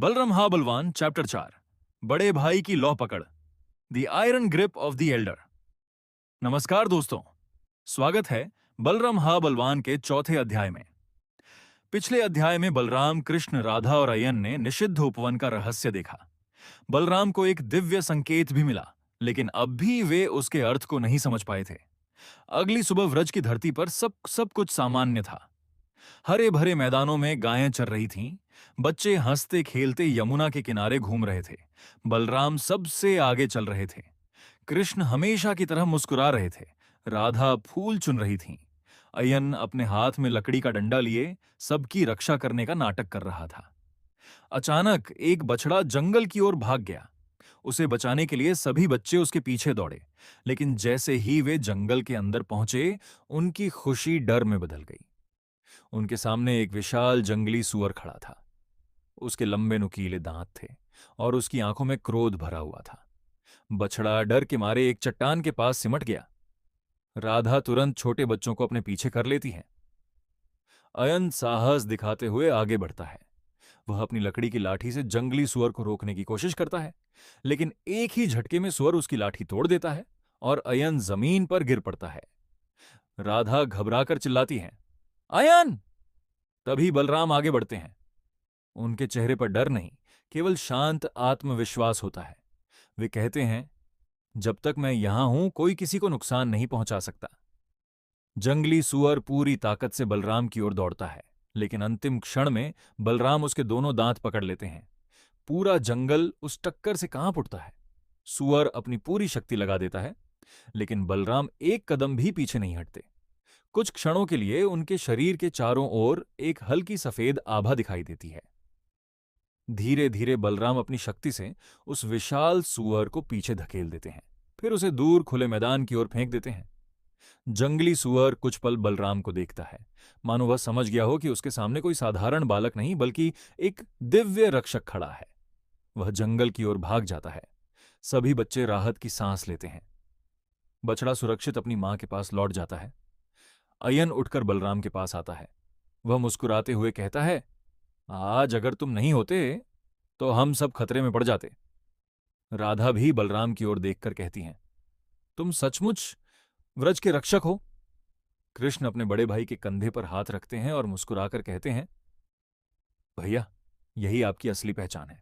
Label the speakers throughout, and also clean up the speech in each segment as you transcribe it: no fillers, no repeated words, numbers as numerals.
Speaker 1: बलराम हा बलवान चैप्टर 4 बड़े भाई की लौ पकड़ the iron grip of the Elder. नमस्कार दोस्तों, स्वागत है बलराम हा बलवान के चौथे अध्याय में। पिछले अध्याय में बलराम, कृष्ण, राधा और अयन ने निषिद्ध उपवन का रहस्य देखा। बलराम को एक दिव्य संकेत भी मिला, लेकिन अब भी वे उसके अर्थ को नहीं समझ पाए थे। अगली सुबह व्रज की धरती पर सब कुछ सामान्य था। हरे भरे मैदानों में गायें चर रही थीं, बच्चे हंसते खेलते यमुना के किनारे घूम रहे थे। बलराम सबसे आगे चल रहे थे। कृष्ण हमेशा की तरह मुस्कुरा रहे थे। राधा फूल चुन रही थीं। अयन अपने हाथ में लकड़ी का डंडा लिए सबकी रक्षा करने का नाटक कर रहा था। अचानक एक बछड़ा जंगल की ओर भाग गया। उसे बचाने के लिए सभी बच्चे उसके पीछे दौड़े, लेकिन जैसे ही वे जंगल के अंदर पहुंचे, उनकी खुशी डर में बदल गई। उनके सामने एक विशाल जंगली सूअर खड़ा था। उसके लंबे नुकीले दांत थे और उसकी आंखों में क्रोध भरा हुआ था। बछड़ा डर के मारे एक चट्टान के पास सिमट गया। राधा तुरंत छोटे बच्चों को अपने पीछे कर लेती है। अयन साहस दिखाते हुए आगे बढ़ता है। वह अपनी लकड़ी की लाठी से जंगली सुअर को रोकने की कोशिश करता है, लेकिन एक ही झटके में सुअर उसकी लाठी तोड़ देता है और अयन जमीन पर गिर पड़ता है। राधा घबराकर चिल्लाती है, अयन! तभी बलराम आगे बढ़ते हैं। उनके चेहरे पर डर नहीं, केवल शांत आत्मविश्वास होता है। वे कहते हैं, जब तक मैं यहां हूं कोई किसी को नुकसान नहीं पहुंचा सकता। जंगली सुअर पूरी ताकत से बलराम की ओर दौड़ता है, लेकिन अंतिम क्षण में बलराम उसके दोनों दांत पकड़ लेते हैं। पूरा जंगल उस टक्कर से कांप उठता है। सुअर अपनी पूरी शक्ति लगा देता है, लेकिन बलराम एक कदम भी पीछे नहीं हटते। कुछ क्षणों के लिए उनके शरीर के चारों ओर एक हल्की सफेद आभा दिखाई देती है। धीरे धीरे बलराम अपनी शक्ति से उस विशाल सूअर को पीछे धकेल देते हैं, फिर उसे दूर खुले मैदान की ओर फेंक देते हैं। जंगली सूअर कुछ पल बलराम को देखता है, मानो वह समझ गया हो कि उसके सामने कोई साधारण बालक नहीं बल्कि एक दिव्य रक्षक खड़ा है। वह जंगल की ओर भाग जाता है। सभी बच्चे राहत की सांस लेते हैं। बछड़ा सुरक्षित अपनी मां के पास लौट जाता है। अयन उठकर बलराम के पास आता है। वह मुस्कुराते हुए कहता है, आज अगर तुम नहीं होते तो हम सब खतरे में पड़ जाते। राधा भी बलराम की ओर देखकर कहती हैं, तुम सचमुच व्रज के रक्षक हो। कृष्ण अपने बड़े भाई के कंधे पर हाथ रखते हैं और मुस्कुराकर कहते हैं, भैया, यही आपकी असली पहचान है।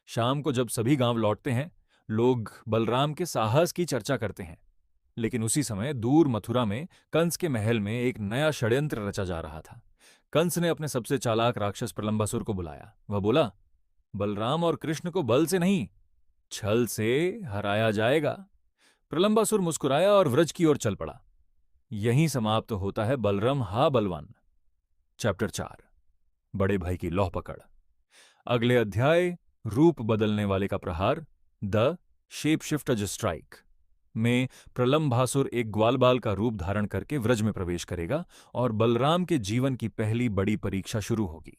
Speaker 1: शाम को जब सभी गांव लौटते हैं, लोग बलराम के साहस की चर्चा करते हैं, लेकिन उसी समय दूर मथुरा में कंस के महल में एक नया षड्यंत्र रचा जा रहा था। कंस ने अपने सबसे चालाक राक्षस प्रलंबासुर को बुलाया। वह बोला, बलराम और कृष्ण को बल से नहीं, छल से हराया जाएगा। प्रलंबासुर मुस्कुराया और व्रज की ओर चल पड़ा। यहीं समाप्त होता है बलराम हा बलवान चैप्टर 4 बड़े भाई की लौह पकड़। अगले अध्याय रूप बदलने वाले का प्रहार, द शेप शिफ्टर स्ट्राइक में प्रलंबासुर एक ग्वालबाल का रूप धारण करके व्रज में प्रवेश करेगा और बलराम के जीवन की पहली बड़ी परीक्षा शुरू होगी।